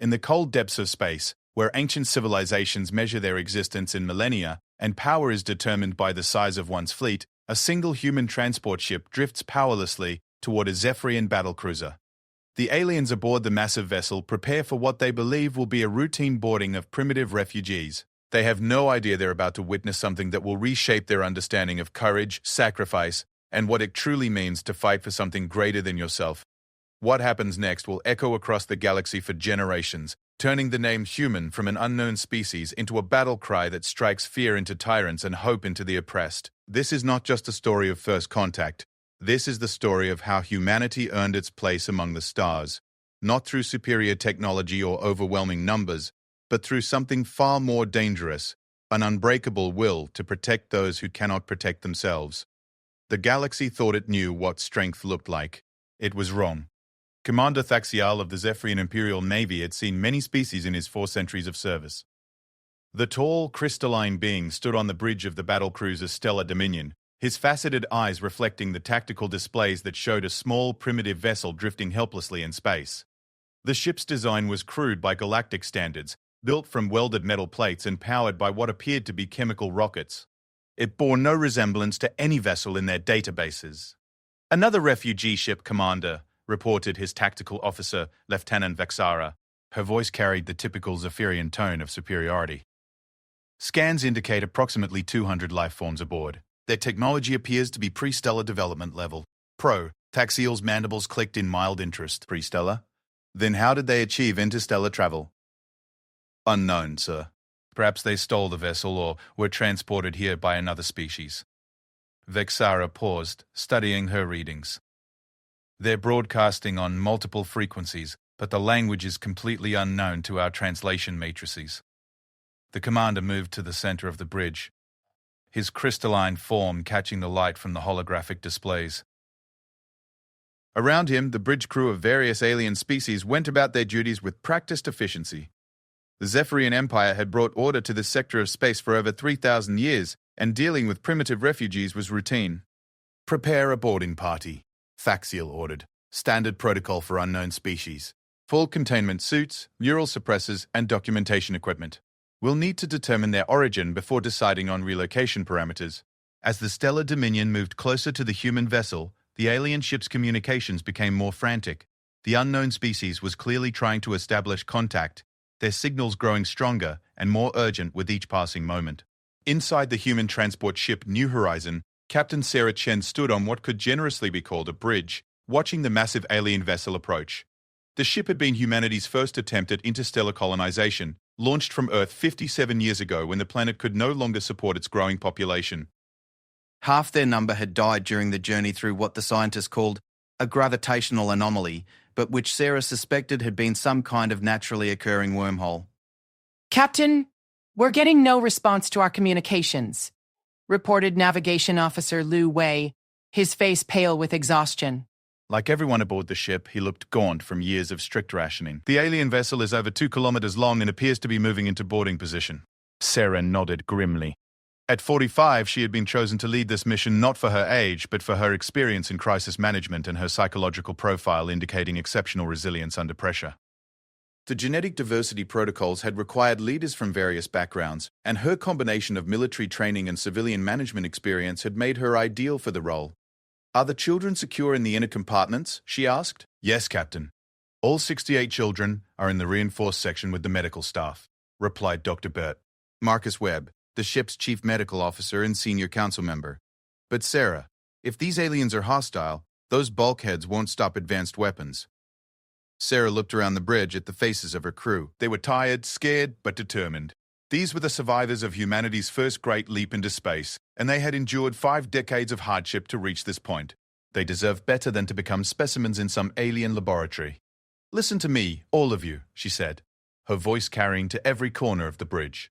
In the cold depths of space, where ancient civilizations measure their existence in millennia, and power is determined by the size of one's fleet, a single human transport ship drifts powerlessly toward a Zephyrian battlecruiser. The aliens aboard the massive vessel prepare for what they believe will be a routine boarding of primitive refugees. They have no idea they're about to witness something that will reshape their understanding of courage, sacrifice, and what it truly means to fight for something greater than yourself. What happens next will echo across the galaxy for generations, turning the name human from an unknown species into a battle cry that strikes fear into tyrants and hope into the oppressed. This is not just a story of first contact. This is the story of how humanity earned its place among the stars, not through superior technology or overwhelming numbers, but through something far more dangerous, an unbreakable will to protect those who cannot protect themselves. The galaxy thought it knew what strength looked like. It was wrong. Commander Thaxial of the Zephyrian Imperial Navy had seen many species in his 4 centuries of service. The tall, crystalline being stood on the bridge of the battlecruiser Stellar Dominion, his faceted eyes reflecting the tactical displays that showed a small, primitive vessel drifting helplessly in space. The ship's design was crude by galactic standards, built from welded metal plates and powered by what appeared to be chemical rockets. It bore no resemblance to any vessel in their databases. "Another refugee ship, Commander," reported his tactical officer, Lieutenant Vexara. Her voice carried the typical Zephyrian tone of superiority. "Scans indicate approximately 200 life forms aboard. Their technology appears to be pre-stellar development level. Thaxiel's mandibles clicked in mild interest. Pre-stellar? Then how did they achieve interstellar travel?" "Unknown, sir. Perhaps they stole the vessel or were transported here by another species." Vexara paused, studying her readings. "They're broadcasting on multiple frequencies, but the language is completely unknown to our translation matrices." The commander moved to the center of the bridge, his crystalline form catching the light from the holographic displays. Around him, the bridge crew of various alien species went about their duties with practiced efficiency. The Zephyrian Empire had brought order to this sector of space for over 3,000 years, and dealing with primitive refugees was routine. "Prepare a boarding party," Thaxiel ordered. "Standard protocol for unknown species. Full containment suits, neural suppressors, and documentation equipment. We'll need to determine their origin before deciding on relocation parameters." As the Stellar Dominion moved closer to the human vessel, the alien ship's communications became more frantic. The unknown species was clearly trying to establish contact, their signals growing stronger and more urgent with each passing moment. Inside the human transport ship New Horizon, Captain Sarah Chen stood on what could generously be called a bridge, watching the massive alien vessel approach. The ship had been humanity's first attempt at interstellar colonization, launched from Earth 57 years ago when the planet could no longer support its growing population. Half their number had died during the journey through what the scientists called a gravitational anomaly, but which Sarah suspected had been some kind of naturally occurring wormhole. "Captain, we're getting no response to our communications," reported Navigation Officer Lu Wei, his face pale with exhaustion. Like everyone aboard the ship, he looked gaunt from years of strict rationing. "The alien vessel is over 2 kilometers long and appears to be moving into boarding position." Sarah nodded grimly. At 45, she had been chosen to lead this mission not for her age, but for her experience in crisis management and her psychological profile indicating exceptional resilience under pressure. The genetic diversity protocols had required leaders from various backgrounds, and her combination of military training and civilian management experience had made her ideal for the role. "Are the children secure in the inner compartments?" she asked. "Yes, Captain. All 68 children are in the reinforced section with the medical staff," replied Dr. Burt. Marcus Webb, the ship's chief medical officer and senior council member. "But Sarah, if these aliens are hostile, those bulkheads won't stop advanced weapons." Sarah looked around the bridge at the faces of her crew. They were tired, scared, but determined. These were the survivors of humanity's first great leap into space, and they had endured 5 decades of hardship to reach this point. They deserved better than to become specimens in some alien laboratory. "Listen to me, all of you," she said, her voice carrying to every corner of the bridge.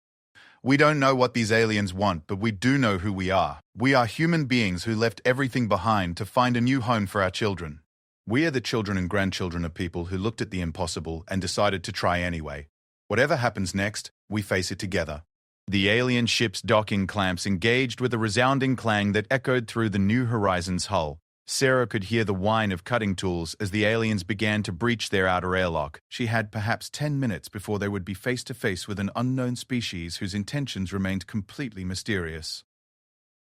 "We don't know what these aliens want, but we do know who we are. We are human beings who left everything behind to find a new home for our children. We are the children and grandchildren of people who looked at the impossible and decided to try anyway. Whatever happens next, we face it together." The alien ship's docking clamps engaged with a resounding clang that echoed through the New Horizon's hull. Sarah could hear the whine of cutting tools as the aliens began to breach their outer airlock. She had perhaps 10 minutes before they would be face to face with an unknown species whose intentions remained completely mysterious.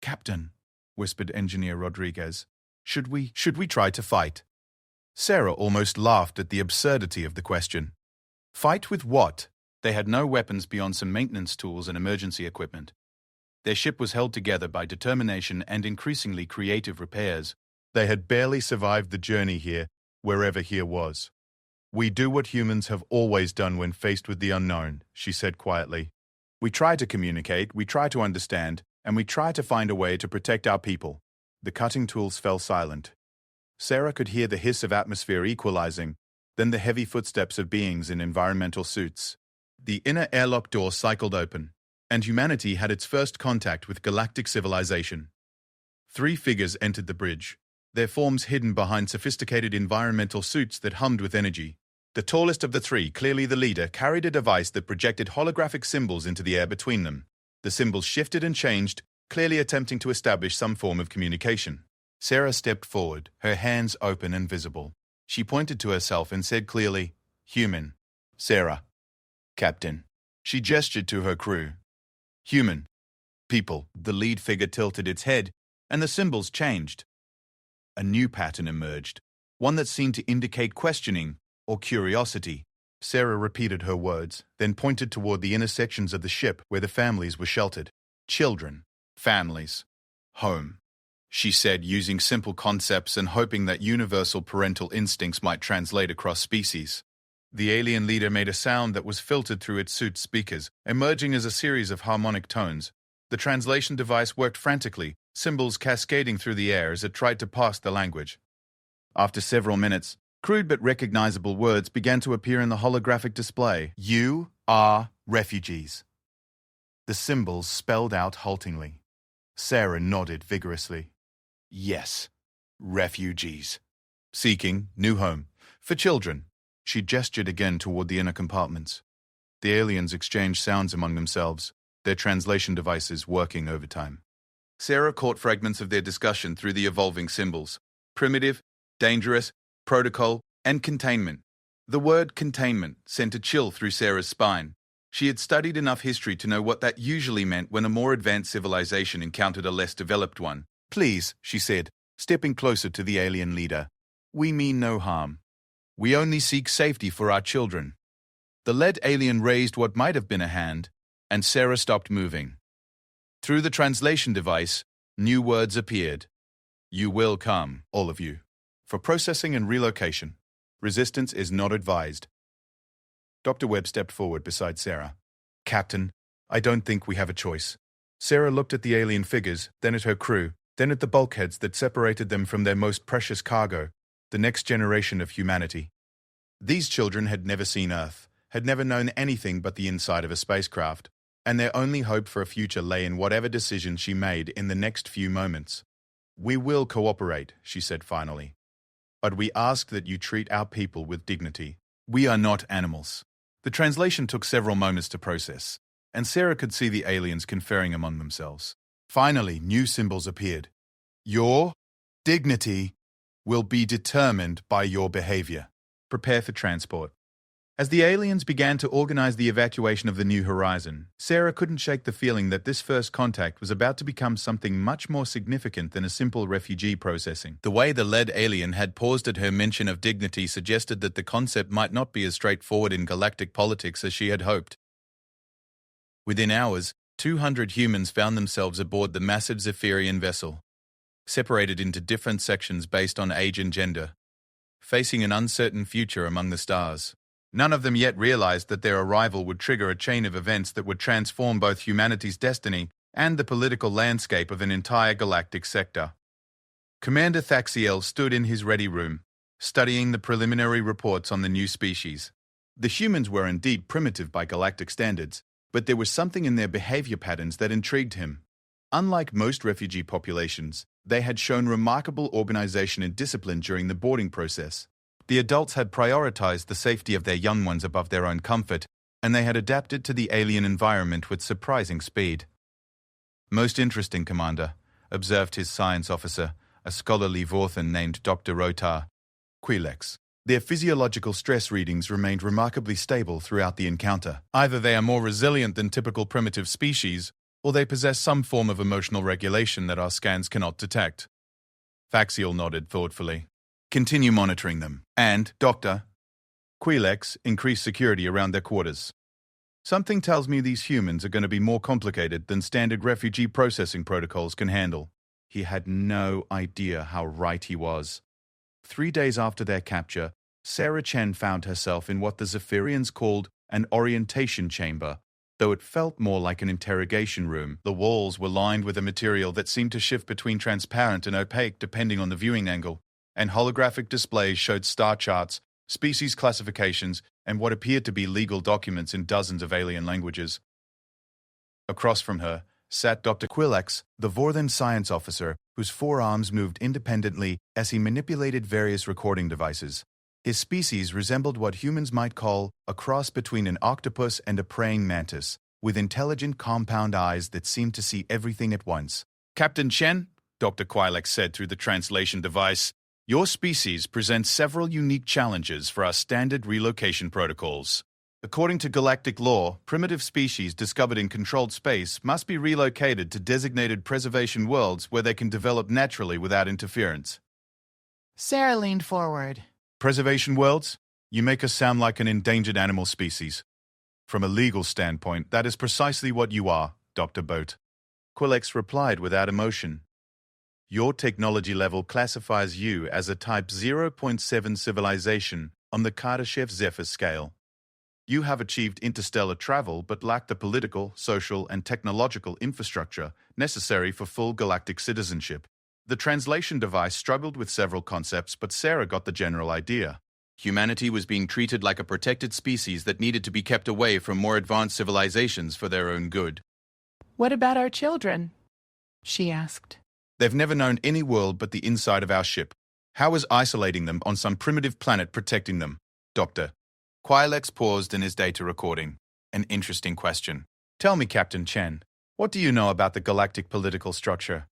"Captain," whispered Engineer Rodriguez, should we try to fight?" Sarah almost laughed at the absurdity of the question. Fight with what? They had no weapons beyond some maintenance tools and emergency equipment. Their ship was held together by determination and increasingly creative repairs. They had barely survived the journey here, wherever here was. "We do what humans have always done when faced with the unknown," she said quietly. "We try to communicate, we try to understand, and we try to find a way to protect our people." The cutting tools fell silent. Sarah could hear the hiss of atmosphere equalizing, then the heavy footsteps of beings in environmental suits. The inner airlock door cycled open, and humanity had its first contact with galactic civilization. 3 figures entered the bridge, their forms hidden behind sophisticated environmental suits that hummed with energy. The tallest of the 3, clearly the leader, carried a device that projected holographic symbols into the air between them. The symbols shifted and changed, clearly attempting to establish some form of communication. Sarah stepped forward, her hands open and visible. She pointed to herself and said clearly, "Human. Sarah. Captain." She gestured to her crew. "Human. People." The lead figure tilted its head, and the symbols changed. A new pattern emerged, one that seemed to indicate questioning or curiosity. Sarah repeated her words, then pointed toward the inner sections of the ship where the families were sheltered. "Children. Families. Home," she said, using simple concepts and hoping that universal parental instincts might translate across species. The alien leader made a sound that was filtered through its suit's speakers, emerging as a series of harmonic tones. The translation device worked frantically, symbols cascading through the air as it tried to parse the language. After several minutes, crude but recognizable words began to appear in the holographic display. "You are refugees." The symbols spelled out haltingly. Sarah nodded vigorously. "Yes, refugees. Seeking new home. For children." She gestured again toward the inner compartments. The aliens exchanged sounds among themselves, their translation devices working overtime. Sarah caught fragments of their discussion through the evolving symbols. Primitive, dangerous, protocol, and containment. The word containment sent a chill through Sarah's spine. She had studied enough history to know what that usually meant when a more advanced civilization encountered a less developed one. "Please," she said, stepping closer to the alien leader. "We mean no harm. We only seek safety for our children." The lead alien raised what might have been a hand, and Sarah stopped moving. Through the translation device, new words appeared. "You will come, all of you. For processing and relocation. Resistance is not advised." Dr. Webb stepped forward beside Sarah. "Captain, I don't think we have a choice." Sarah looked at the alien figures, then at her crew, then at the bulkheads that separated them from their most precious cargo, the next generation of humanity. These children had never seen Earth, had never known anything but the inside of a spacecraft, and their only hope for a future lay in whatever decision she made in the next few moments. "We will cooperate," she said finally. "But we ask that you treat our people with dignity. We are not animals." The translation took several moments to process, and Sarah could see the aliens conferring among themselves. Finally, new symbols appeared. "Your dignity will be determined by your behavior. Prepare for transport." As the aliens began to organize the evacuation of the New Horizon, Sarah couldn't shake the feeling that this first contact was about to become something much more significant than a simple refugee processing. The way the lead alien had paused at her mention of dignity suggested that the concept might not be as straightforward in galactic politics as she had hoped. Within hours, 200 humans found themselves aboard the massive Zephyrian vessel, separated into different sections based on age and gender, facing an uncertain future among the stars. None of them yet realized that their arrival would trigger a chain of events that would transform both humanity's destiny and the political landscape of an entire galactic sector. Commander Thaxiel stood in his ready room, studying the preliminary reports on the new species. The humans were indeed primitive by galactic standards, but there was something in their behavior patterns that intrigued him. Unlike most refugee populations, they had shown remarkable organization and discipline during the boarding process. The adults had prioritized the safety of their young ones above their own comfort, and they had adapted to the alien environment with surprising speed. "Most interesting, Commander," observed his science officer, a scholarly Vorthan named Dr. Rotar Quilex. Their physiological stress readings remained remarkably stable throughout the encounter. Either they are more resilient than typical primitive species, or they possess some form of emotional regulation that our scans cannot detect. Faxial nodded thoughtfully. Continue monitoring them. And, Doctor, Quilex, increase security around their quarters. Something tells me these humans are going to be more complicated than standard refugee processing protocols can handle. He had no idea how right he was. 3 days after their capture, Sarah Chen found herself in what the Zephyrians called an orientation chamber, though it felt more like an interrogation room. The walls were lined with a material that seemed to shift between transparent and opaque depending on the viewing angle, and holographic displays showed star charts, species classifications, and what appeared to be legal documents in dozens of alien languages. Across from her sat Dr. Quilex, the Vorthan science officer, whose forearms moved independently as he manipulated various recording devices. His species resembled what humans might call a cross between an octopus and a praying mantis, with intelligent compound eyes that seemed to see everything at once. Captain Chen, Dr. Quilex said through the translation device, your species presents several unique challenges for our standard relocation protocols. According to galactic law, primitive species discovered in controlled space must be relocated to designated preservation worlds where they can develop naturally without interference. Sarah leaned forward. Preservation worlds? You make us sound like an endangered animal species. From a legal standpoint, that is precisely what you are, Dr. Boat. Quilex replied without emotion. Your technology level classifies you as a Type 0.7 civilization on the Kardashev-Zephyr scale. You have achieved interstellar travel but lack the political, social, and technological infrastructure necessary for full galactic citizenship. The translation device struggled with several concepts, but Sarah got the general idea. Humanity was being treated like a protected species that needed to be kept away from more advanced civilizations for their own good. What about our children? She asked. They've never known any world but the inside of our ship. How is isolating them on some primitive planet protecting them? Doctor. Quilex paused in his data recording. An interesting question. Tell me, Captain Chen, what do you know about the galactic political structure?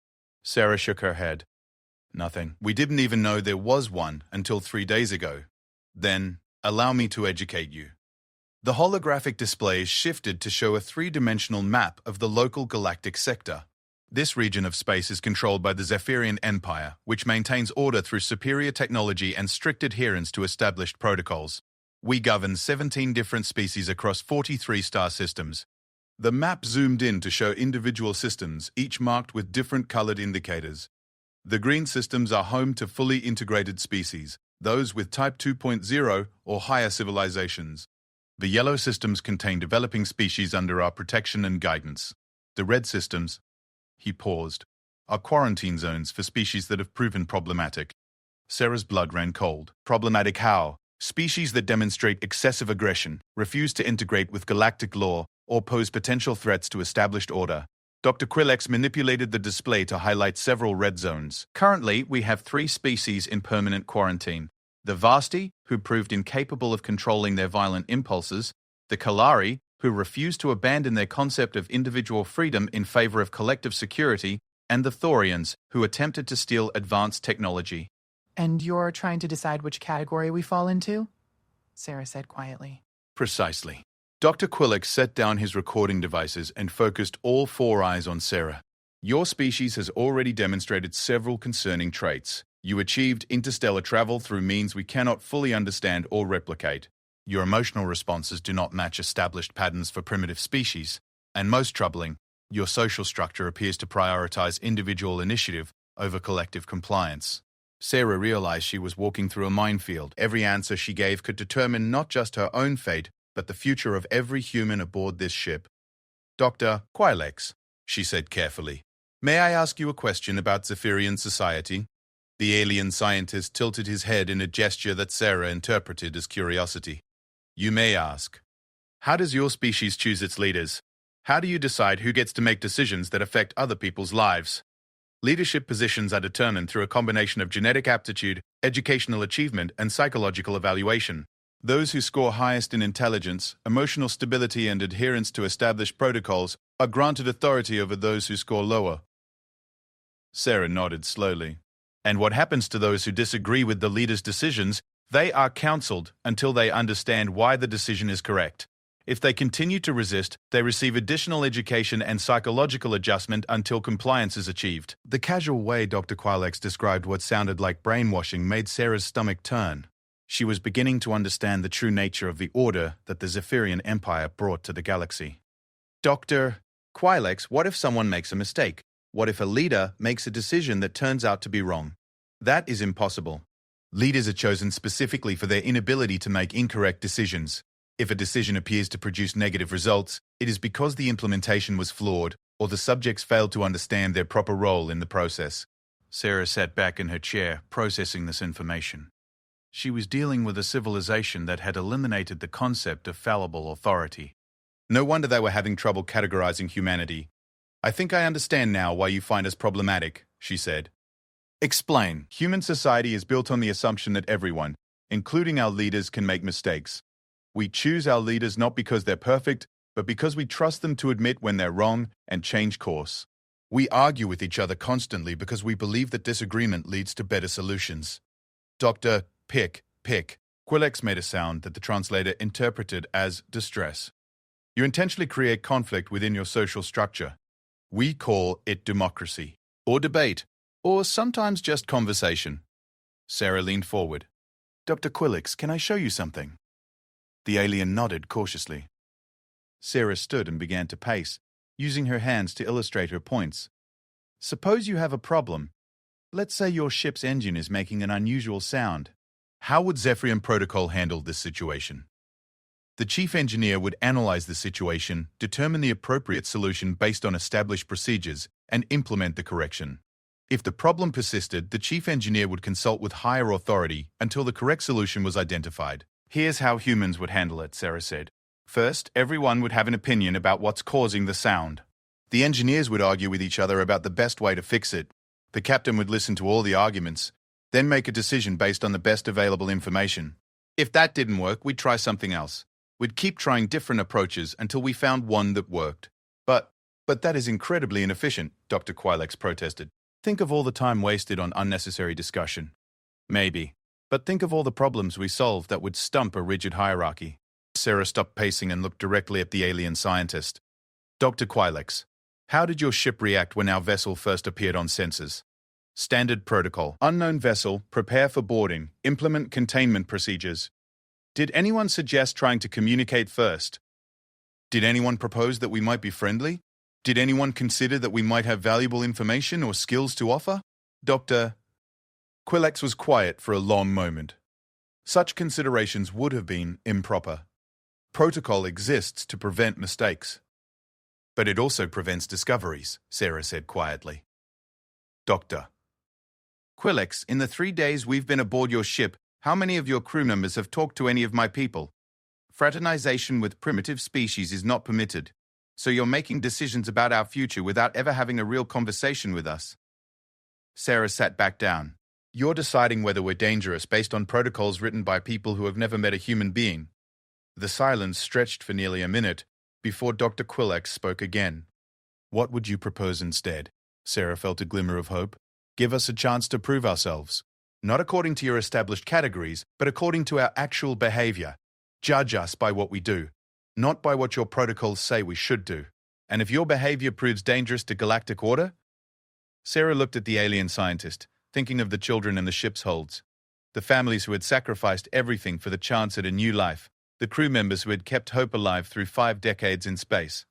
Sarah shook her head. Nothing. We didn't even know there was one until 3 days ago. Then, allow me to educate you. The holographic displays shifted to show a 3-dimensional map of the local galactic sector. This region of space is controlled by the Zephyrian Empire, which maintains order through superior technology and strict adherence to established protocols. We govern 17 different species across 43 star systems. The map zoomed in to show individual systems, each marked with different colored indicators. The green systems are home to fully integrated species, those with Type 2.0 or higher civilizations. The yellow systems contain developing species under our protection and guidance. The red systems, he paused, are quarantine zones for species that have proven problematic. Sarah's blood ran cold. Problematic how? Species that demonstrate excessive aggression, refuse to integrate with galactic law, or pose potential threats to established order. Dr. Quilex manipulated the display to highlight several red zones. Currently, we have 3 species in permanent quarantine. The Vasti, who proved incapable of controlling their violent impulses, the Kalari, who refused to abandon their concept of individual freedom in favor of collective security, and the Thorians, who attempted to steal advanced technology. And you're trying to decide which category we fall into? Sarah said quietly. Precisely. Dr. Quilex set down his recording devices and focused all 4 eyes on Sarah. Your species has already demonstrated several concerning traits. You achieved interstellar travel through means we cannot fully understand or replicate. Your emotional responses do not match established patterns for primitive species. And most troubling, your social structure appears to prioritize individual initiative over collective compliance. Sarah realized she was walking through a minefield. Every answer she gave could determine not just her own fate, but the future of every human aboard this ship. Dr. Quilex, she said carefully, may I ask you a question about Zephyrian society? The alien scientist tilted his head in a gesture that Sarah interpreted as curiosity. You may ask. How does your species choose its leaders? How do you decide who gets to make decisions that affect other people's lives? Leadership positions are determined through a combination of genetic aptitude, educational achievement, and psychological evaluation. Those who score highest in intelligence, emotional stability, and adherence to established protocols are granted authority over those who score lower. Sarah nodded slowly. And what happens to those who disagree with the leader's decisions? They are counseled until they understand why the decision is correct. If they continue to resist, they receive additional education and psychological adjustment until compliance is achieved. The casual way Dr. Quilex described what sounded like brainwashing made Sarah's stomach turn. She was beginning to understand the true nature of the order that the Zephyrian Empire brought to the galaxy. Dr. Quilex, what if someone makes a mistake? What if a leader makes a decision that turns out to be wrong? That is impossible. Leaders are chosen specifically for their inability to make incorrect decisions. If a decision appears to produce negative results, it is because the implementation was flawed or the subjects failed to understand their proper role in the process. Sarah sat back in her chair, processing this information. She was dealing with a civilization that had eliminated the concept of fallible authority. No wonder they were having trouble categorizing humanity. I think I understand now why you find us problematic, she said. Explain. Human society is built on the assumption that everyone, including our leaders, can make mistakes. We choose our leaders not because they're perfect, but because we trust them to admit when they're wrong and change course. We argue with each other constantly because we believe that disagreement leads to better solutions. Dr. Pick. Quilex made a sound that the translator interpreted as distress. You intentionally create conflict within your social structure. We call it democracy, or debate, or sometimes just conversation. Sarah leaned forward. Dr. Quilex, can I show you something? The alien nodded cautiously. Sarah stood and began to pace, using her hands to illustrate her points. Suppose you have a problem. Let's say your ship's engine is making an unusual sound. How would Zephyrian Protocol handle this situation? The chief engineer would analyze the situation, determine the appropriate solution based on established procedures, and implement the correction. If the problem persisted, the chief engineer would consult with higher authority until the correct solution was identified. Here's how humans would handle it, Sarah said. First, everyone would have an opinion about what's causing the sound. The engineers would argue with each other about the best way to fix it. The captain would listen to all the arguments, then make a decision based on the best available information. If that didn't work, we'd try something else. We'd keep trying different approaches until we found one that worked. But that is incredibly inefficient, Dr. Quilex protested. Think of all the time wasted on unnecessary discussion. Maybe. But think of all the problems we solved that would stump a rigid hierarchy. Sarah stopped pacing and looked directly at the alien scientist. Dr. Quilex, how did your ship react when our vessel first appeared on sensors? Standard protocol. Unknown vessel, prepare for boarding, implement containment procedures. Did anyone suggest trying to communicate first? Did anyone propose that we might be friendly? Did anyone consider that we might have valuable information or skills to offer? Dr. Quilex was quiet for a long moment. Such considerations would have been improper. Protocol exists to prevent mistakes. But it also prevents discoveries, Sarah said quietly. Dr. Quilex, in the 3 days we've been aboard your ship, how many of your crew members have talked to any of my people? Fraternization with primitive species is not permitted, so you're making decisions about our future without ever having a real conversation with us. Sarah sat back down. You're deciding whether we're dangerous based on protocols written by people who have never met a human being. The silence stretched for nearly a minute before Dr. Quilex spoke again. What would you propose instead? Sarah felt a glimmer of hope. Give us a chance to prove ourselves. Not according to your established categories, but according to our actual behavior. Judge us by what we do, not by what your protocols say we should do. And if your behavior proves dangerous to galactic order? Sarah looked at the alien scientist, thinking of the children in the ship's holds, the families who had sacrificed everything for the chance at a new life, the crew members who had kept hope alive through 5 decades in space.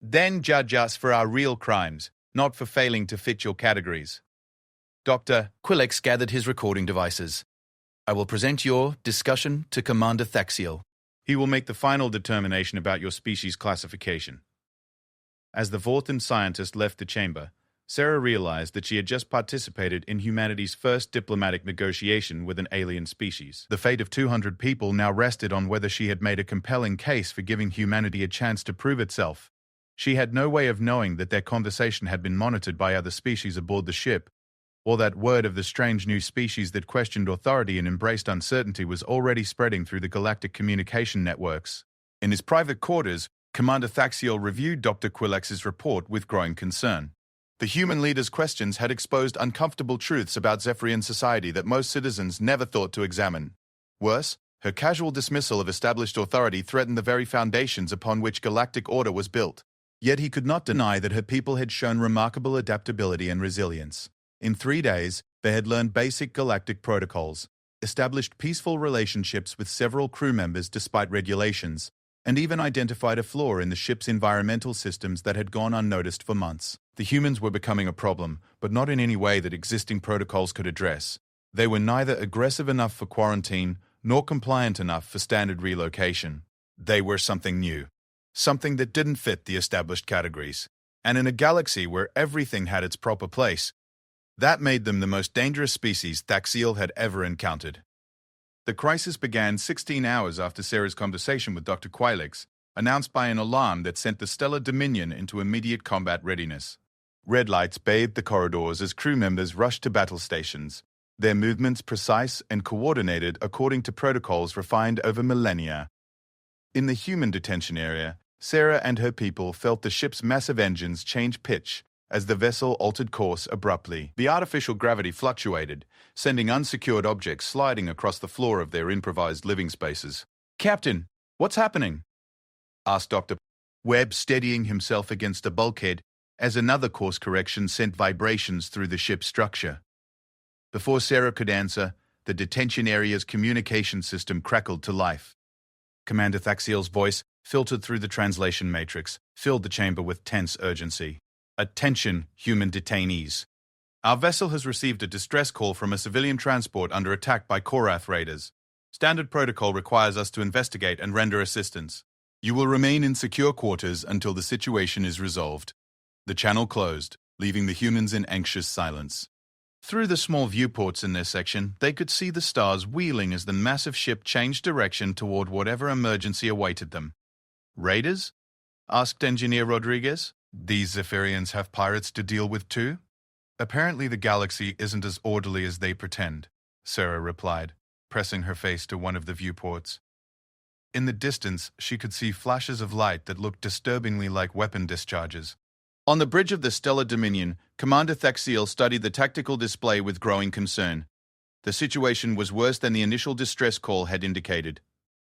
Then judge us for our real crimes, not for failing to fit your categories. Dr. Quilex gathered his recording devices. I will present your discussion to Commander Thaxiel. He will make the final determination about your species classification. As the Vorthan scientist left the chamber, Sarah realized that she had just participated in humanity's first diplomatic negotiation with an alien species. The fate of 200 people now rested on whether she had made a compelling case for giving humanity a chance to prove itself. She had no way of knowing that their conversation had been monitored by other species aboard the ship, or that word of the strange new species that questioned authority and embraced uncertainty was already spreading through the galactic communication networks. In his private quarters, Commander Thaxiel reviewed Dr. Quilex's report with growing concern. The human leader's questions had exposed uncomfortable truths about Zephyrian society that most citizens never thought to examine. Worse, her casual dismissal of established authority threatened the very foundations upon which galactic order was built. Yet he could not deny that her people had shown remarkable adaptability and resilience. In 3 days, they had learned basic galactic protocols, established peaceful relationships with several crew members despite regulations, and even identified a flaw in the ship's environmental systems that had gone unnoticed for months. The humans were becoming a problem, but not in any way that existing protocols could address. They were neither aggressive enough for quarantine nor compliant enough for standard relocation. They were something new, something that didn't fit the established categories. And in a galaxy where everything had its proper place, that made them the most dangerous species Thaxiel had ever encountered. The crisis began 16 hours after Sarah's conversation with Dr. Quilix, announced by an alarm that sent the Stellar Dominion into immediate combat readiness. Red lights bathed the corridors as crew members rushed to battle stations, their movements precise and coordinated according to protocols refined over millennia. In the human detention area, Sarah and her people felt the ship's massive engines change pitch as the vessel altered course abruptly. The artificial gravity fluctuated, sending unsecured objects sliding across the floor of their improvised living spaces. "Captain, what's happening?" asked Dr. Webb, steadying himself against a bulkhead as another course correction sent vibrations through the ship's structure. Before Sarah could answer, the detention area's communication system crackled to life. Commander Thaxiel's voice, filtered through the translation matrix, filled the chamber with tense urgency. "Attention, human detainees. Our vessel has received a distress call from a civilian transport under attack by Korath raiders. Standard protocol requires us to investigate and render assistance. You will remain in secure quarters until the situation is resolved." The channel closed, leaving the humans in anxious silence. Through the small viewports in their section, they could see the stars wheeling as the massive ship changed direction toward whatever emergency awaited them. "Raiders?" asked Engineer Rodriguez. "These Zephyrians have pirates to deal with too?" "Apparently the galaxy isn't as orderly as they pretend," Sarah replied, pressing her face to one of the viewports. In the distance, she could see flashes of light that looked disturbingly like weapon discharges. On the bridge of the Stellar Dominion, Commander Thaxiel studied the tactical display with growing concern. The situation was worse than the initial distress call had indicated.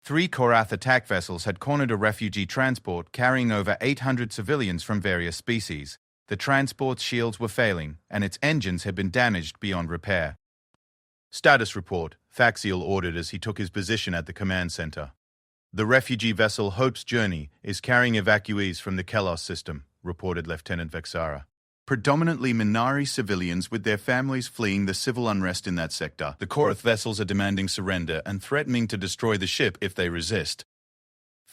3 Korath attack vessels had cornered a refugee transport carrying over 800 civilians from various species. The transport's shields were failing, and its engines had been damaged beyond repair. "Status report," Thaxiel ordered as he took his position at the command center. "The refugee vessel Hope's Journey is carrying evacuees from the Kelos system," reported Lieutenant Vexara. "Predominantly Minari civilians with their families fleeing the civil unrest in that sector. The Korath vessels are demanding surrender and threatening to destroy the ship if they resist."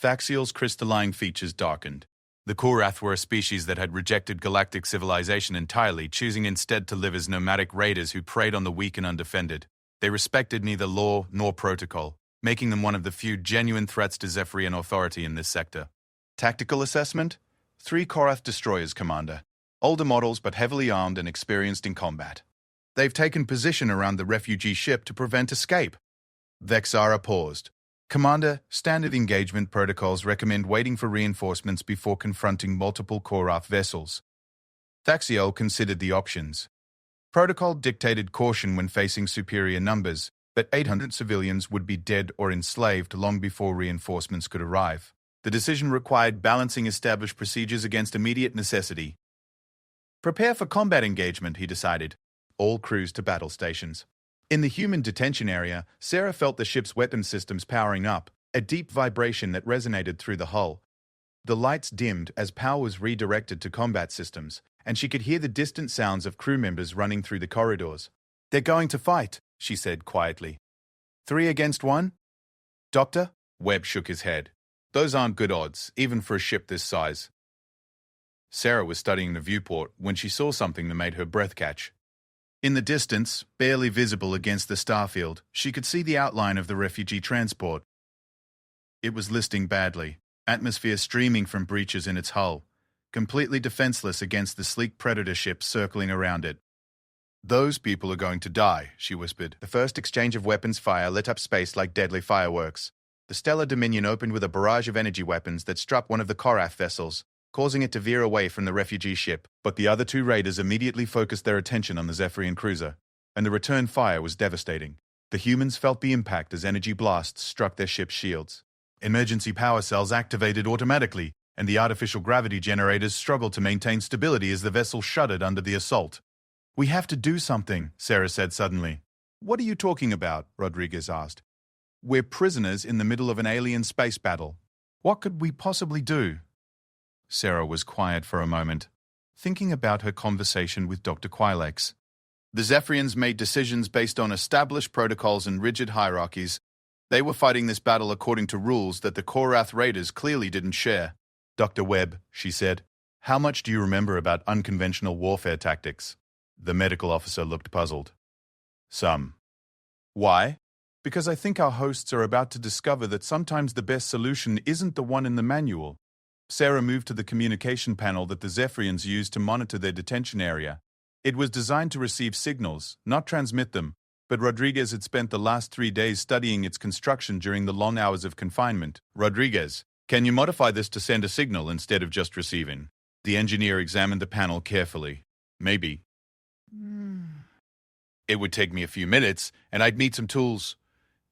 Thaxiel's crystalline features darkened. The Korath were a species that had rejected galactic civilization entirely, choosing instead to live as nomadic raiders who preyed on the weak and undefended. They respected neither law nor protocol, making them one of the few genuine threats to Zephyrian authority in this sector. Tactical assessment? 3 Korath destroyers, Commander. Older models but heavily armed and experienced in combat. They've taken position around the refugee ship to prevent escape. Vexara paused. "Commander, standard engagement protocols recommend waiting for reinforcements before confronting multiple Korath vessels." Thaxiel considered the options. Protocol dictated caution when facing superior numbers, but 800 civilians would be dead or enslaved long before reinforcements could arrive. The decision required balancing established procedures against immediate necessity. "Prepare for combat engagement," he decided. All crews to battle stations. In the human detention area, Sarah felt the ship's weapon systems powering up, a deep vibration that resonated through the hull. The lights dimmed as power was redirected to combat systems, and she could hear the distant sounds of crew members running through the corridors. "They're going to fight," she said quietly. 3 against 1? "Doctor?" Webb shook his head. "Those aren't good odds, even for a ship this size." Sarah was studying the viewport when she saw something that made her breath catch. In the distance, barely visible against the starfield, she could see the outline of the refugee transport. It was listing badly, atmosphere streaming from breaches in its hull, completely defenseless against the sleek predator ships circling around it. "Those people are going to die," she whispered. The first exchange of weapons fire lit up space like deadly fireworks. The Stellar Dominion opened with a barrage of energy weapons that struck one of the Korath vessels, causing it to veer away from the refugee ship. But the other two raiders immediately focused their attention on the Zephyrian cruiser, and the return fire was devastating. The humans felt the impact as energy blasts struck their ship's shields. Emergency power cells activated automatically, and the artificial gravity generators struggled to maintain stability as the vessel shuddered under the assault. "We have to do something," Sarah said suddenly. "What are you talking about?" Rodriguez asked. "We're prisoners in the middle of an alien space battle. What could we possibly do?" Sarah was quiet for a moment, thinking about her conversation with Dr. Quilex. The Zephyrians made decisions based on established protocols and rigid hierarchies. They were fighting this battle according to rules that the Korath raiders clearly didn't share. "Dr. Webb," she said, "how much do you remember about unconventional warfare tactics?" The medical officer looked puzzled. "Some." "Why?" "Because I think our hosts are about to discover that sometimes the best solution isn't the one in the manual." Sarah moved to the communication panel that the Zephyrians used to monitor their detention area. It was designed to receive signals, not transmit them, but Rodriguez had spent the last 3 days studying its construction during the long hours of confinement. "Rodriguez, can you modify this to send a signal instead of just receiving?" The engineer examined the panel carefully. "Maybe. It would take me a few minutes, and I'd need some tools.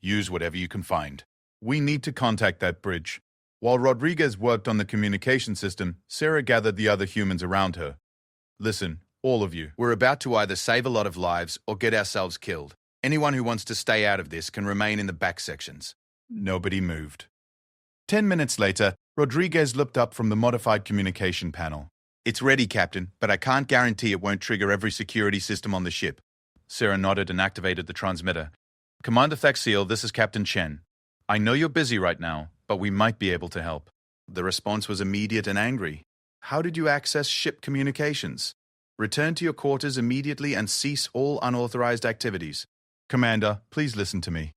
Use whatever you can find. We need to contact that bridge." While Rodriguez worked on the communication system, Sarah gathered the other humans around her. "Listen, all of you. We're about to either save a lot of lives or get ourselves killed. Anyone who wants to stay out of this can remain in the back sections." Nobody moved. 10 minutes later, Rodriguez looked up from the modified communication panel. "It's ready, Captain, but I can't guarantee it won't trigger every security system on the ship." Sarah nodded and activated the transmitter. "Commander Thaxiel, this is Captain Chen. I know you're busy right now, but we might be able to help." The response was immediate and angry. "How did you access ship communications? Return to your quarters immediately and cease all unauthorized activities." "Commander, please listen to me.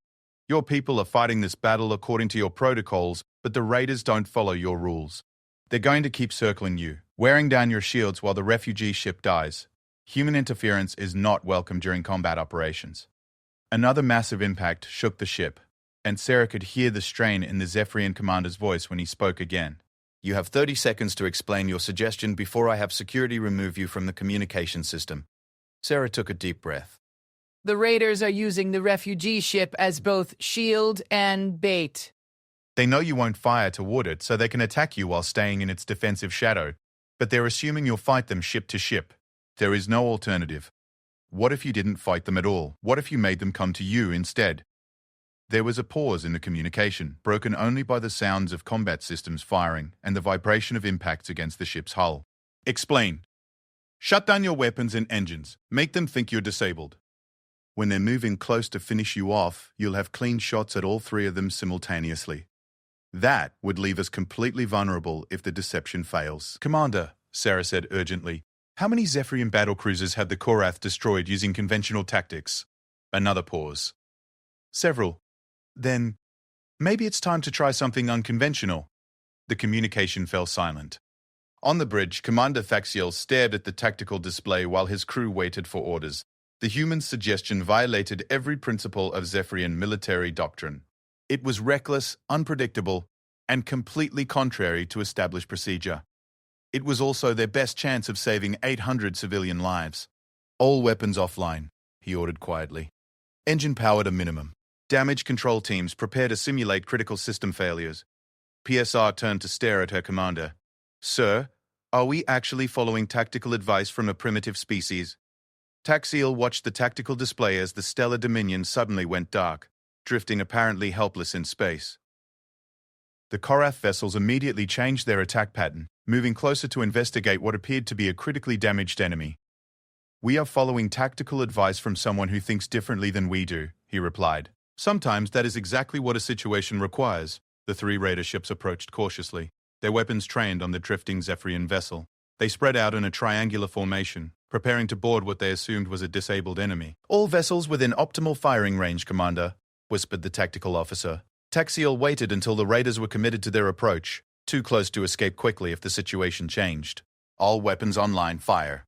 Your people are fighting this battle according to your protocols, but the raiders don't follow your rules. They're going to keep circling you, wearing down your shields while the refugee ship dies. Human interference is not welcome during combat operations." Another massive impact shook the ship, and Sarah could hear the strain in the Zephyrian commander's voice when he spoke again. "You have 30 seconds to explain your suggestion before I have security remove you from the communication system." Sarah took a deep breath. The raiders are using the refugee ship as both shield and bait. They know you won't fire toward it, so they can attack you while staying in its defensive shadow, but they're assuming you'll fight them ship to ship. There is no alternative. What if you didn't fight them at all? What if you made them come to you instead? There was a pause in the communication, broken only by the sounds of combat systems firing and the vibration of impacts against the ship's hull. "Explain. Shut down your weapons and engines. Make them think you're disabled. When they're moving close to finish you off, you'll have clean shots at all 3 of them simultaneously. That would leave us completely vulnerable if the deception fails." "Commander," Sarah said urgently, "how many Zephyrian battlecruisers have the Korath destroyed using conventional tactics?" Another pause. "Several." "Then, maybe it's time to try something unconventional." The communication fell silent. On the bridge, Commander Thaxiel stared at the tactical display while his crew waited for orders. The human's suggestion violated every principle of Zephyrian military doctrine. It was reckless, unpredictable, and completely contrary to established procedure. It was also their best chance of saving 800 civilian lives. "All weapons offline," he ordered quietly. "Engine power to minimum. Damage control teams prepare to simulate critical system failures." PSR turned to stare at her commander. "Sir, are we actually following tactical advice from a primitive species?" Thaxiel watched the tactical display as the stellar dominion suddenly went dark, drifting apparently helpless in space. The Korath vessels immediately changed their attack pattern, moving closer to investigate what appeared to be a critically damaged enemy. "We are following tactical advice from someone who thinks differently than we do," he replied. "Sometimes that is exactly what a situation requires." The 3 raider ships approached cautiously, their weapons trained on the drifting Zephyrian vessel. They spread out in a triangular formation, preparing to board what they assumed was a disabled enemy. "All vessels within optimal firing range, Commander," whispered the tactical officer. Thaxiel waited until the raiders were committed to their approach, too close to escape quickly if the situation changed. "All weapons online, fire."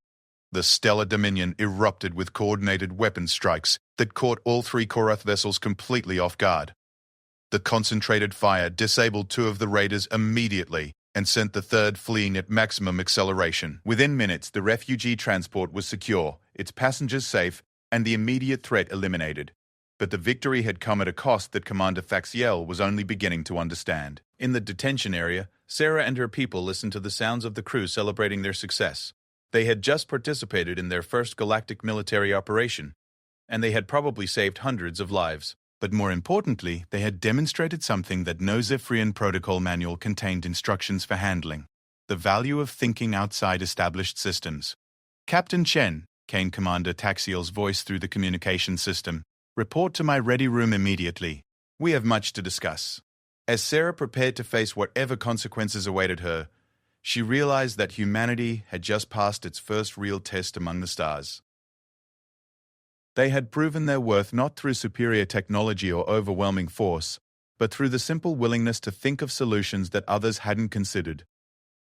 The stellar dominion erupted with coordinated weapon strikes that caught all 3 Korath vessels completely off guard. The concentrated fire disabled 2 of the raiders immediately, and sent the third fleeing at maximum acceleration. Within minutes, the refugee transport was secure, its passengers safe, and the immediate threat eliminated. But the victory had come at a cost that Commander Thaxiel was only beginning to understand. In the detention area, Sarah and her people listened to the sounds of the crew celebrating their success. They had just participated in their first galactic military operation, and they had probably saved hundreds of lives. But more importantly, they had demonstrated something that no Zephyrian protocol manual contained instructions for handling: the value of thinking outside established systems. "Captain Chen," came Commander Taxiel's voice through the communication system, "report to my ready room immediately. We have much to discuss." As Sarah prepared to face whatever consequences awaited her, she realized that humanity had just passed its first real test among the stars. They had proven their worth not through superior technology or overwhelming force, but through the simple willingness to think of solutions that others hadn't considered.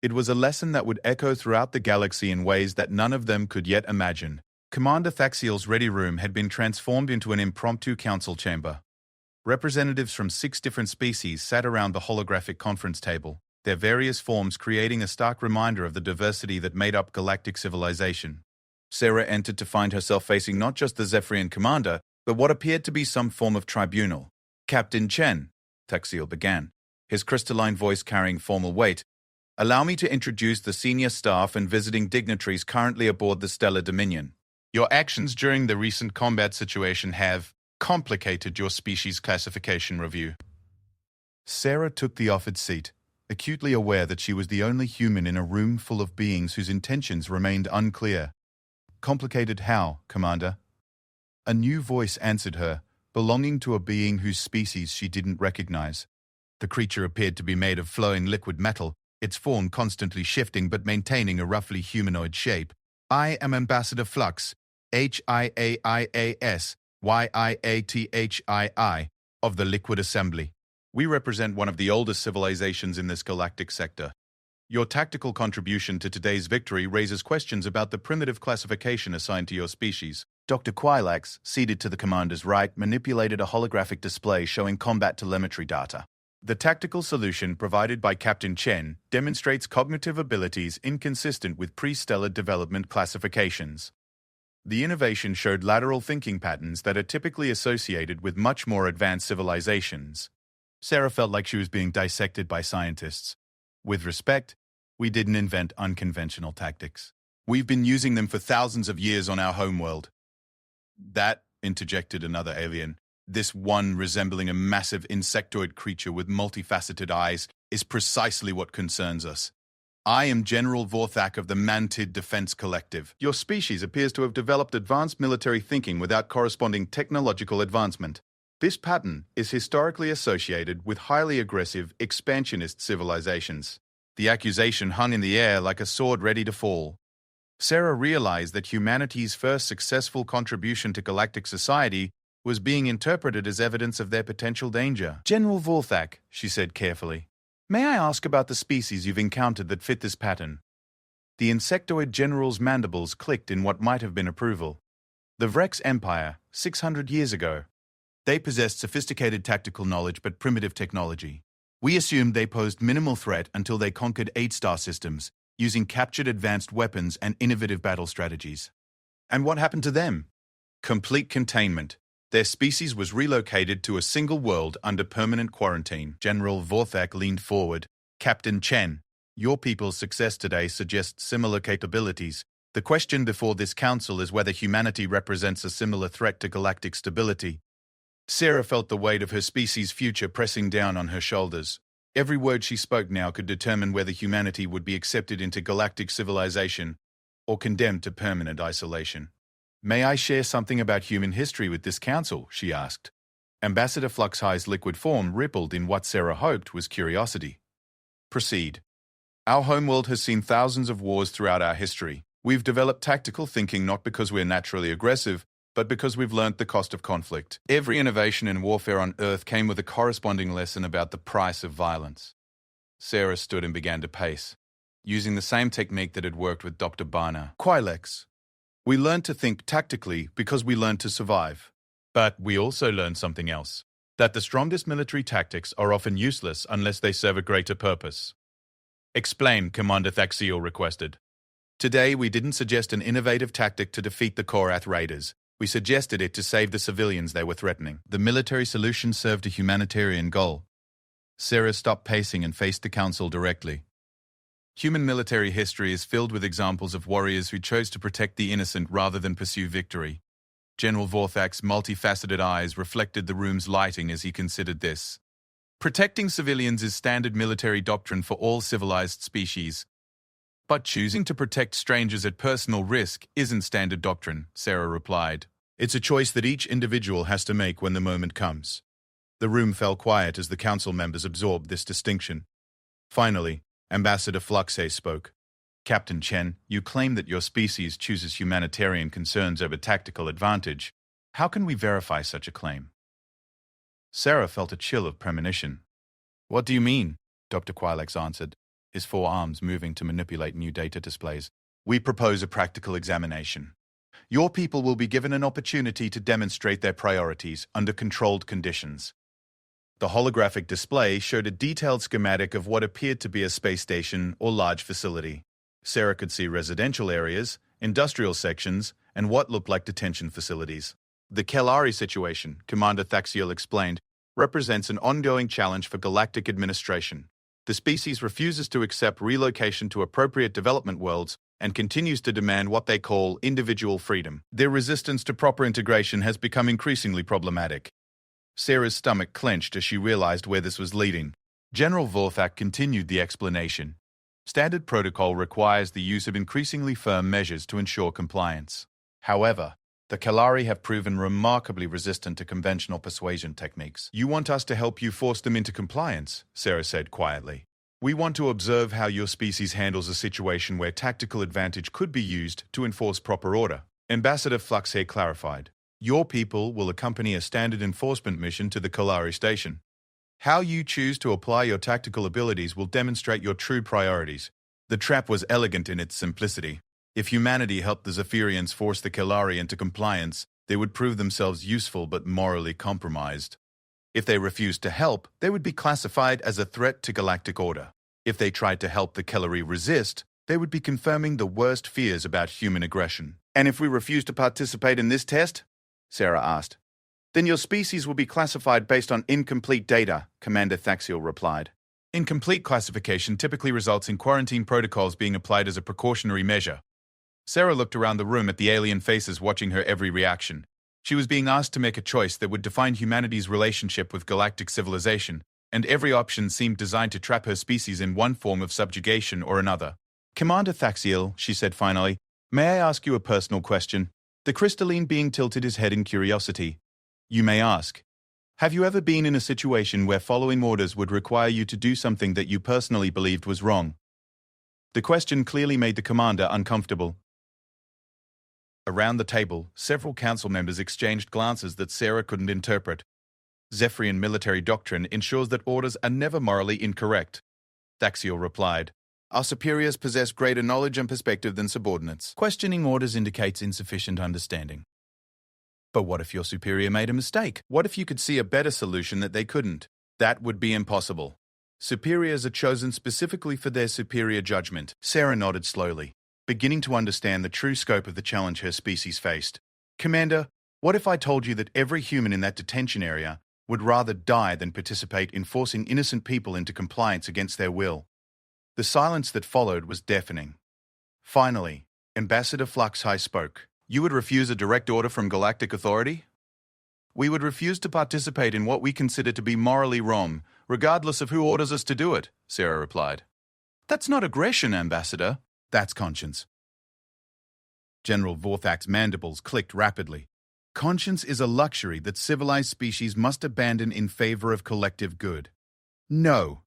It was a lesson that would echo throughout the galaxy in ways that none of them could yet imagine. Commander Thaxiel's ready room had been transformed into an impromptu council chamber. Representatives from 6 different species sat around the holographic conference table, their various forms creating a stark reminder of the diversity that made up galactic civilization. Sarah entered to find herself facing not just the Zephyrian commander, but what appeared to be some form of tribunal. "Captain Chen," Thaxiel began, his crystalline voice carrying formal weight, "allow me to introduce the senior staff and visiting dignitaries currently aboard the Stellar Dominion. Your actions during the recent combat situation have complicated your species classification review." Sarah took the offered seat, acutely aware that she was the only human in a room full of beings whose intentions remained unclear. "Complicated how, Commander?" A new voice answered her, belonging to a being whose species she didn't recognize. The creature appeared to be made of flowing liquid metal, its form constantly shifting but maintaining a roughly humanoid shape. "I am Ambassador Flux, HIAIASYIATHII, of the Liquid Assembly. We represent one of the oldest civilizations in this galactic sector. Your tactical contribution to today's victory raises questions about the primitive classification assigned to your species." Dr. Quilax, seated to the commander's right, manipulated a holographic display showing combat telemetry data. The tactical solution provided by Captain Chen demonstrates cognitive abilities inconsistent with pre-stellar development classifications. The innovation showed lateral thinking patterns that are typically associated with much more advanced civilizations. Sarah felt like she was being dissected by scientists. "With respect, we didn't invent unconventional tactics. We've been using them for thousands of years on our homeworld." "That," interjected another alien, "this one resembling a massive insectoid creature with multifaceted eyes, is precisely what concerns us. I am General Vorthak of the Mantid Defense Collective. Your species appears to have developed advanced military thinking without corresponding technological advancement. This pattern is historically associated with highly aggressive, expansionist civilizations." The accusation hung in the air like a sword ready to fall. Sarah realized that humanity's first successful contribution to galactic society was being interpreted as evidence of their potential danger. "General Vorthak," she said carefully, "may I ask about the species you've encountered that fit this pattern?" The insectoid general's mandibles clicked in what might have been approval. "The Vrex Empire, 600 years ago. They possessed sophisticated tactical knowledge but primitive technology. We assumed they posed minimal threat until they conquered 8-star systems, using captured advanced weapons and innovative battle strategies." "And what happened to them?" "Complete containment. Their species was relocated to a single world under permanent quarantine." General Vorthak leaned forward. "Captain Chen, your people's success today suggests similar capabilities. The question before this council is whether humanity represents a similar threat to galactic stability." Sarah felt the weight of her species' future pressing down on her shoulders. Every word she spoke now could determine whether humanity would be accepted into galactic civilization or condemned to permanent isolation. "May I share something about human history with this council?" she asked. Ambassador Fluxhigh's liquid form rippled in what Sarah hoped was curiosity. "Proceed. Our homeworld has seen thousands of wars throughout our history. We've developed tactical thinking not because we're naturally aggressive, but because we've learnt the cost of conflict. Every innovation in warfare on Earth came with a corresponding lesson about the price of violence." Sarah stood and began to pace, using the same technique that had worked with Dr. Barner. "Quilex, we learned to think tactically because we learned to survive. But we also learned something else, that the strongest military tactics are often useless unless they serve a greater purpose. Explain, Commander Thaxiel requested. Today, we didn't suggest an innovative tactic to defeat the Korath raiders. We suggested it to save the civilians they were threatening. The military solution served a humanitarian goal. Sarah stopped pacing and faced the council directly. Human military history is filled with examples of warriors who chose to protect the innocent rather than pursue victory. General Vorthak's multifaceted eyes reflected the room's lighting as he considered this. Protecting civilians is standard military doctrine for all civilized species. But choosing to protect strangers at personal risk isn't standard doctrine, Sarah replied. It's a choice that each individual has to make when the moment comes. The room fell quiet as the council members absorbed this distinction. Finally, Ambassador Fluxay spoke. Captain Chen, you claim that your species chooses humanitarian concerns over tactical advantage. How can we verify such a claim? Sarah felt a chill of premonition. What do you mean? Dr. Quilex answered, his forearms moving to manipulate new data displays. We propose a practical examination. Your people will be given an opportunity to demonstrate their priorities under controlled conditions. The holographic display showed a detailed schematic of what appeared to be a space station or large facility. Sarah could see residential areas, industrial sections, and what looked like detention facilities. The Kelari situation, Commander Thaxiel explained, represents an ongoing challenge for galactic administration. The species refuses to accept relocation to appropriate development worlds and continues to demand what they call individual freedom. Their resistance to proper integration has become increasingly problematic. Sarah's stomach clenched as she realized where this was leading. General Vorthak continued the explanation. Standard protocol requires the use of increasingly firm measures to ensure compliance. However, the Kelari have proven remarkably resistant to conventional persuasion techniques. You want us to help you force them into compliance, Sarah said quietly. We want to observe how your species handles a situation where tactical advantage could be used to enforce proper order. Ambassador Fluxay clarified. Your people will accompany a standard enforcement mission to the Kelari station. How you choose to apply your tactical abilities will demonstrate your true priorities. The trap was elegant in its simplicity. If humanity helped the Zephyrians force the Kelari into compliance, they would prove themselves useful but morally compromised. If they refused to help, they would be classified as a threat to galactic order. If they tried to help the Kelari resist, they would be confirming the worst fears about human aggression. And if we refuse to participate in this test? Sarah asked. Then your species will be classified based on incomplete data, Commander Thaxiel replied. Incomplete classification typically results in quarantine protocols being applied as a precautionary measure. Sarah looked around the room at the alien faces watching her every reaction. She was being asked to make a choice that would define humanity's relationship with galactic civilization, and every option seemed designed to trap her species in one form of subjugation or another. Commander Thaxiel, she said finally, may I ask you a personal question? The crystalline being tilted his head in curiosity. You may ask. Have you ever been in a situation where following orders would require you to do something that you personally believed was wrong? The question clearly made the commander uncomfortable. Around the table, several council members exchanged glances that Sarah couldn't interpret. Zephyrian military doctrine ensures that orders are never morally incorrect. Thaxiel replied, Our superiors possess greater knowledge and perspective than subordinates. Questioning orders indicates insufficient understanding. But what if your superior made a mistake? What if you could see a better solution that they couldn't? That would be impossible. Superiors are chosen specifically for their superior judgment. Sarah nodded slowly, beginning to understand the true scope of the challenge her species faced. Commander, what if I told you that every human in that detention area would rather die than participate in forcing innocent people into compliance against their will? The silence that followed was deafening. Finally, Ambassador Fluxay spoke. You would refuse a direct order from galactic authority? We would refuse to participate in what we consider to be morally wrong, regardless of who orders us to do it, Sarah replied. That's not aggression, Ambassador. That's conscience. General Vorthak's mandibles clicked rapidly. Conscience is a luxury that civilized species must abandon in favor of collective good. No,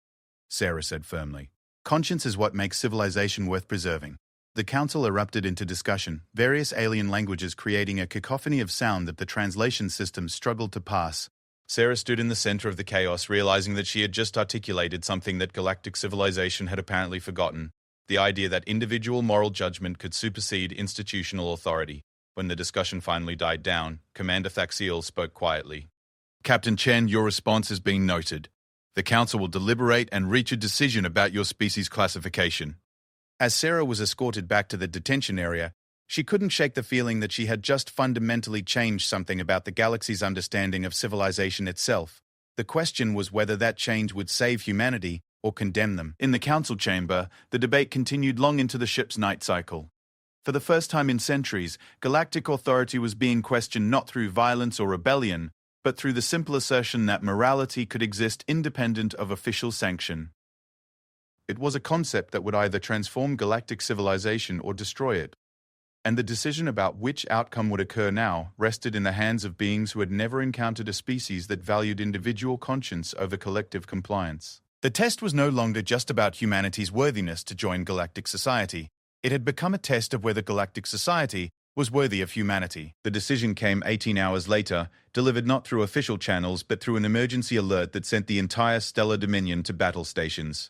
Sarah said firmly. Conscience is what makes civilization worth preserving. The council erupted into discussion, various alien languages creating a cacophony of sound that the translation system struggled to pass. Sarah stood in the center of the chaos, realizing that she had just articulated something that galactic civilization had apparently forgotten. The idea that individual moral judgment could supersede institutional authority. When the discussion finally died down, Commander Thaxiel spoke quietly. Captain Chen, your response has been noted. The Council will deliberate and reach a decision about your species classification. As Sarah was escorted back to the detention area, she couldn't shake the feeling that she had just fundamentally changed something about the galaxy's understanding of civilization itself. The question was whether that change would save humanity or condemn them. In the council chamber, the debate continued long into the ship's night cycle. For the first time in centuries, galactic authority was being questioned not through violence or rebellion, but through the simple assertion that morality could exist independent of official sanction. It was a concept that would either transform galactic civilization or destroy it. And the decision about which outcome would occur now rested in the hands of beings who had never encountered a species that valued individual conscience over collective compliance. The test was no longer just about humanity's worthiness to join galactic society. It had become a test of whether galactic society was worthy of humanity. The decision came 18 hours later, delivered not through official channels but through an emergency alert that sent the entire stellar dominion to battle stations.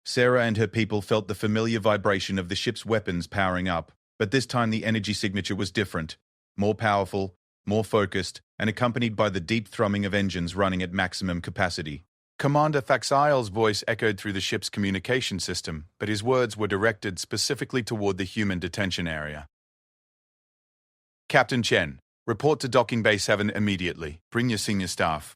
Sarah and her people felt the familiar vibration of the ship's weapons powering up, but this time the energy signature was different, more powerful, more focused, and accompanied by the deep thrumming of engines running at maximum capacity. Commander Thaxiel's voice echoed through the ship's communication system, but his words were directed specifically toward the human detention area. Captain Chen, report to Docking Bay 7 immediately. Bring your senior staff.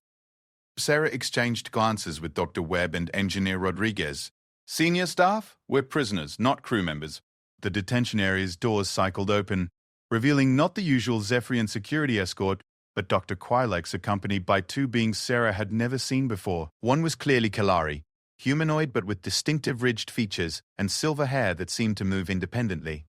Sarah exchanged glances with Dr. Webb and Engineer Rodriguez. Senior staff? We're prisoners, not crew members. The detention area's doors cycled open, revealing not the usual Zephyrian security escort, but Dr. Quilex accompanied by two beings Sarah had never seen before. One was clearly Kalari, humanoid but with distinctive ridged features and silver hair that seemed to move independently.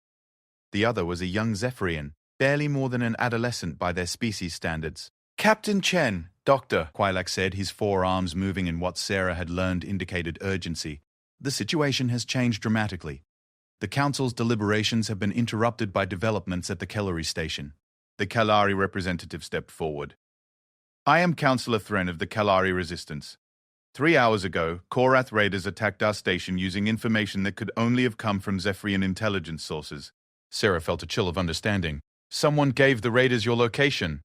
The other was a young Zephyrian, barely more than an adolescent by their species standards. Captain Chen, Doctor, Quilex said, his forearms moving in what Sarah had learned indicated urgency. The situation has changed dramatically. The Council's deliberations have been interrupted by developments at the Kellery station. The Kalari representative stepped forward. I am Councillor Thren of the Kalari Resistance. 3 hours ago, Korath raiders attacked our station using information that could only have come from Zephyrian intelligence sources. Sarah felt a chill of understanding. Someone gave the raiders your location.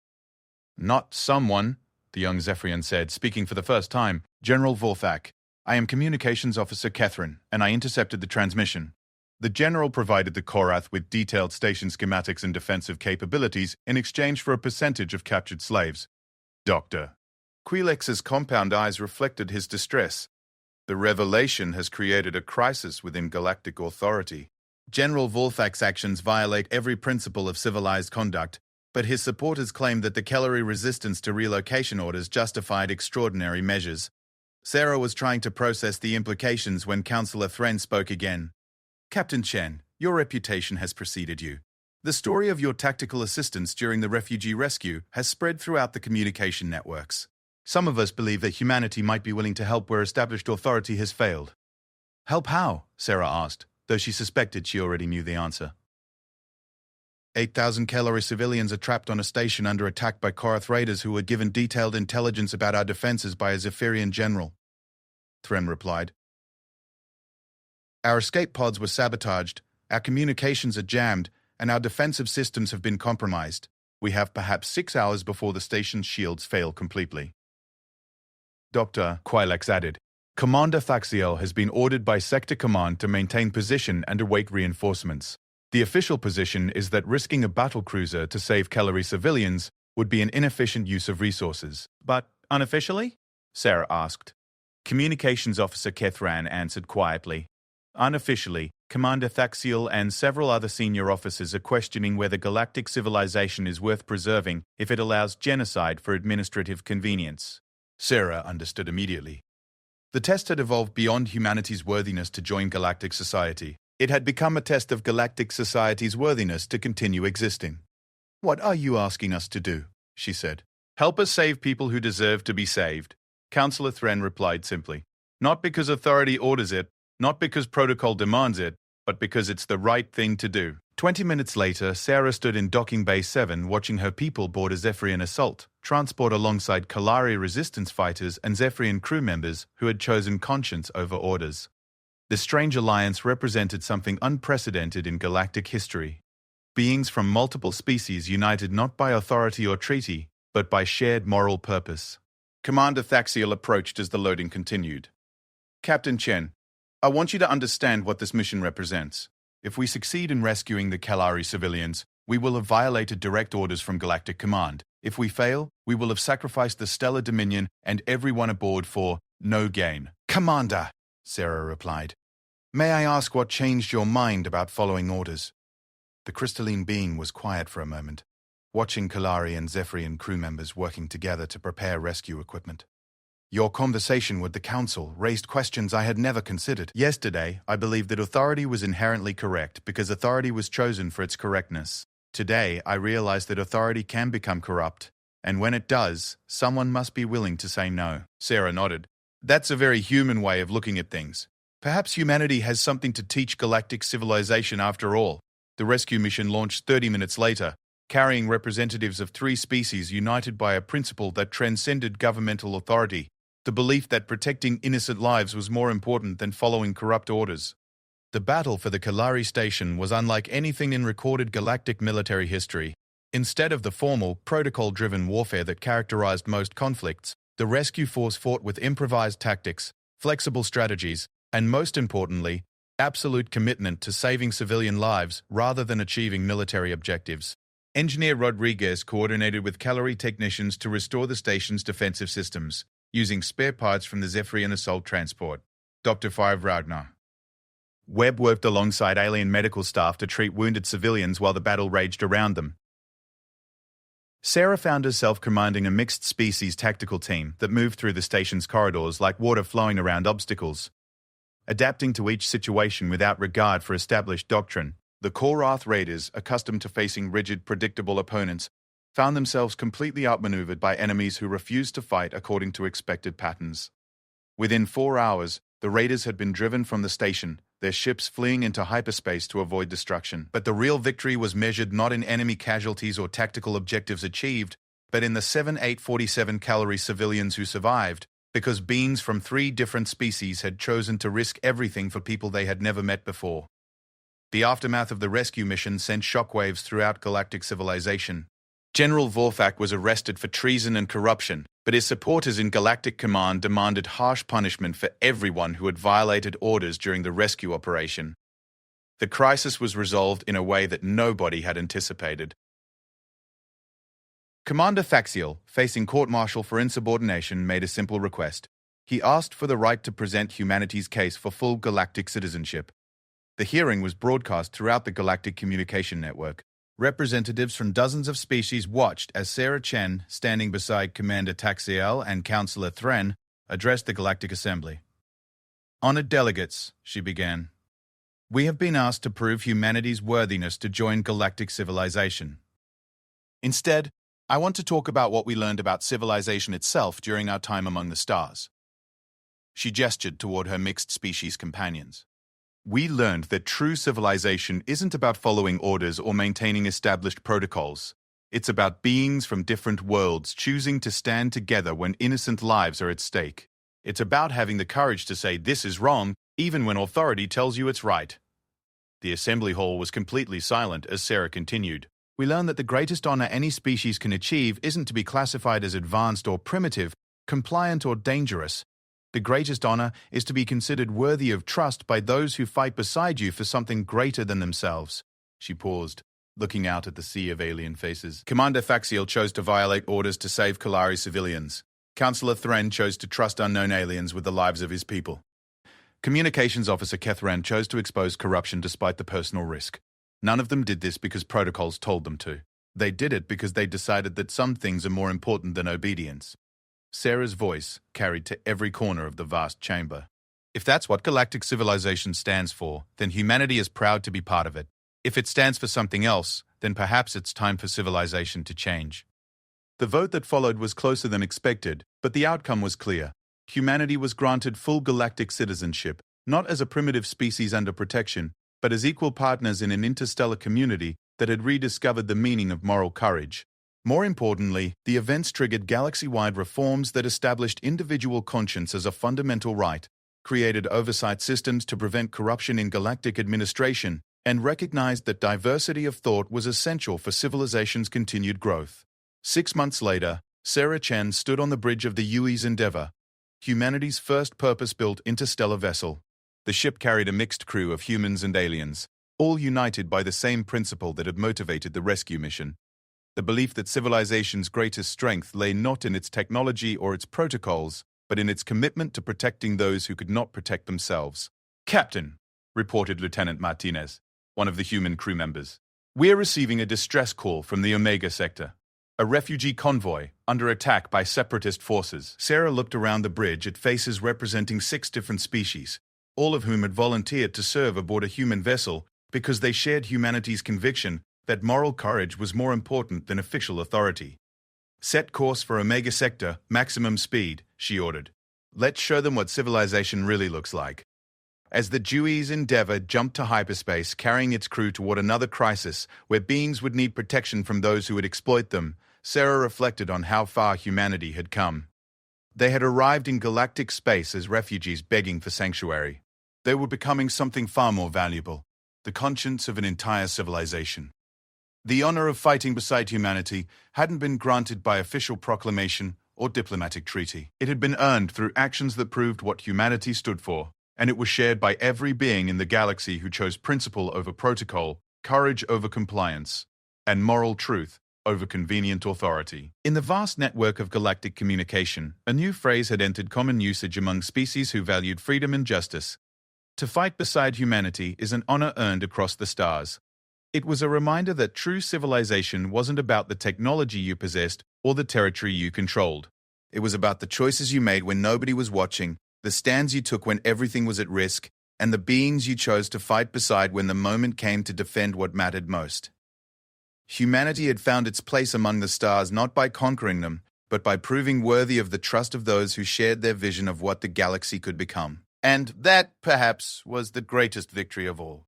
Not someone, the young Zephyrian said, speaking for the first time. General Vorthak. I am Communications Officer Catherine, and I intercepted the transmission. The General provided the Korath with detailed station schematics and defensive capabilities in exchange for a percentage of captured slaves. Doctor. Quilex's compound eyes reflected his distress. The revelation has created a crisis within galactic authority. General Vorthak's actions violate every principle of civilized conduct, but his supporters claim that the Kellery resistance to relocation orders justified extraordinary measures. Sarah was trying to process the implications when Councillor Thren spoke again. Captain Chen, your reputation has preceded you. The story of your tactical assistance during the refugee rescue has spread throughout the communication networks. Some of us believe that humanity might be willing to help where established authority has failed. Help how? Sarah asked, though she suspected she already knew the answer. 8,000 Kellery civilians are trapped on a station under attack by Korath raiders who were given detailed intelligence about our defenses by a Zephyrian general, Thren replied. Our escape pods were sabotaged, our communications are jammed, and our defensive systems have been compromised. We have perhaps 6 hours before the station's shields fail completely. Dr. Quilex added, Commander Thaxiel has been ordered by Sector Command to maintain position and await reinforcements. The official position is that risking a battlecruiser to save Kellery civilians would be an inefficient use of resources. But unofficially? Sarah asked. Communications Officer Kethran answered quietly. Unofficially, Commander Thaxiel and several other senior officers are questioning whether galactic civilization is worth preserving if it allows genocide for administrative convenience. Sarah understood immediately. The test had evolved beyond humanity's worthiness to join galactic society. It had become a test of galactic society's worthiness to continue existing. What are you asking us to do? She said. Help us save people who deserve to be saved, Councillor Thren replied simply. Not because authority orders it, not because protocol demands it, but because it's the right thing to do. 20 minutes later, Sarah stood in Docking Bay 7 watching her people board a Zephyrian assault transport alongside Kalari resistance fighters and Zephyrian crew members who had chosen conscience over orders. The strange alliance represented something unprecedented in galactic history. Beings from multiple species united not by authority or treaty, but by shared moral purpose. Commander Thaxiel approached as the loading continued. Captain Chen, I want you to understand what this mission represents. If we succeed in rescuing the Kalari civilians, we will have violated direct orders from Galactic Command. If we fail, we will have sacrificed the Stellar Dominion and everyone aboard for no gain. Commander, Sarah replied. May I ask what changed your mind about following orders? The crystalline being was quiet for a moment, watching Kalari and Zephyrian crew members working together to prepare rescue equipment. Your conversation with the Council raised questions I had never considered. Yesterday, I believed that authority was inherently correct because authority was chosen for its correctness. Today, I realize that authority can become corrupt, and when it does, someone must be willing to say no. Sarah nodded. That's a very human way of looking at things. Perhaps humanity has something to teach galactic civilization after all. The rescue mission launched 30 minutes later, carrying representatives of 3 species united by a principle that transcended governmental authority. The belief that protecting innocent lives was more important than following corrupt orders. The battle for the Kalari station was unlike anything in recorded galactic military history. Instead of the formal, protocol-driven warfare that characterized most conflicts, the rescue force fought with improvised tactics, flexible strategies, and most importantly, absolute commitment to saving civilian lives rather than achieving military objectives. Engineer Rodriguez coordinated with Kalari technicians to restore the station's defensive systems, using spare parts from the Zephyrian assault transport. Dr. Five Raudner. Webb worked alongside alien medical staff to treat wounded civilians while the battle raged around them. Sarah found herself commanding a mixed-species tactical team that moved through the station's corridors like water flowing around obstacles. Adapting to each situation without regard for established doctrine, the Korath Raiders, accustomed to facing rigid, predictable opponents, found themselves completely outmaneuvered by enemies who refused to fight according to expected patterns. Within 4 hours, the raiders had been driven from the station, their ships fleeing into hyperspace to avoid destruction. But the real victory was measured not in enemy casualties or tactical objectives achieved, but in the 7,847 calorie civilians who survived, because beings from 3 different species had chosen to risk everything for people they had never met before. The aftermath of the rescue mission sent shockwaves throughout galactic civilization. General Vorfak was arrested for treason and corruption, but his supporters in Galactic Command demanded harsh punishment for everyone who had violated orders during the rescue operation. The crisis was resolved in a way that nobody had anticipated. Commander Thaxiel, facing court-martial for insubordination, made a simple request. He asked for the right to present humanity's case for full galactic citizenship. The hearing was broadcast throughout the Galactic Communication Network. Representatives from dozens of species watched as Sarah Chen, standing beside Commander Thaxiel and Councillor Thren, addressed the Galactic Assembly. Honored delegates, she began. We have been asked to prove humanity's worthiness to join galactic civilization. Instead, I want to talk about what we learned about civilization itself during our time among the stars. She gestured toward her mixed-species companions. We learned that true civilization isn't about following orders or maintaining established protocols. It's about beings from different worlds choosing to stand together when innocent lives are at stake. It's about having the courage to say this is wrong, even when authority tells you it's right. The assembly hall was completely silent as Sarah continued. We learned that the greatest honor any species can achieve isn't to be classified as advanced or primitive, compliant or dangerous. The greatest honor is to be considered worthy of trust by those who fight beside you for something greater than themselves. She paused, looking out at the sea of alien faces. Commander Thaxiel chose to violate orders to save Kalari civilians. Councillor Thren chose to trust unknown aliens with the lives of his people. Communications Officer Kethran chose to expose corruption despite the personal risk. None of them did this because protocols told them to. They did it because they decided that some things are more important than obedience. Sarah's voice carried to every corner of the vast chamber. If that's what galactic civilization stands for, then humanity is proud to be part of it. If it stands for something else, then perhaps it's time for civilization to change. The vote that followed was closer than expected, but the outcome was clear. Humanity was granted full galactic citizenship, not as a primitive species under protection, but as equal partners in an interstellar community that had rediscovered the meaning of moral courage. More importantly, the events triggered galaxy-wide reforms that established individual conscience as a fundamental right, created oversight systems to prevent corruption in galactic administration, and recognized that diversity of thought was essential for civilization's continued growth. 6 months later, Sarah Chen stood on the bridge of the HFY Endeavour, humanity's first purpose-built interstellar vessel. The ship carried a mixed crew of humans and aliens, all united by the same principle that had motivated the rescue mission. The belief that civilization's greatest strength lay not in its technology or its protocols, but in its commitment to protecting those who could not protect themselves. "Captain," reported Lieutenant Martinez, one of the human crew members, "we are receiving a distress call from the Omega sector. A refugee convoy, under attack by separatist forces." Sarah looked around the bridge at faces representing 6 different species, all of whom had volunteered to serve aboard a human vessel because they shared humanity's conviction that moral courage was more important than official authority. "Set course for Omega Sector, maximum speed," she ordered. "Let's show them what civilization really looks like." As the HFY Endeavour jumped to hyperspace, carrying its crew toward another crisis where beings would need protection from those who would exploit them, Sarah reflected on how far humanity had come. They had arrived in galactic space as refugees begging for sanctuary. They were becoming something far more valuable, the conscience of an entire civilization. The honor of fighting beside humanity hadn't been granted by official proclamation or diplomatic treaty. It had been earned through actions that proved what humanity stood for, and it was shared by every being in the galaxy who chose principle over protocol, courage over compliance, and moral truth over convenient authority. In the vast network of galactic communication, a new phrase had entered common usage among species who valued freedom and justice. To fight beside humanity is an honor earned across the stars. It was a reminder that true civilization wasn't about the technology you possessed or the territory you controlled. It was about the choices you made when nobody was watching, the stands you took when everything was at risk, and the beings you chose to fight beside when the moment came to defend what mattered most. Humanity had found its place among the stars not by conquering them, but by proving worthy of the trust of those who shared their vision of what the galaxy could become. And that, perhaps, was the greatest victory of all.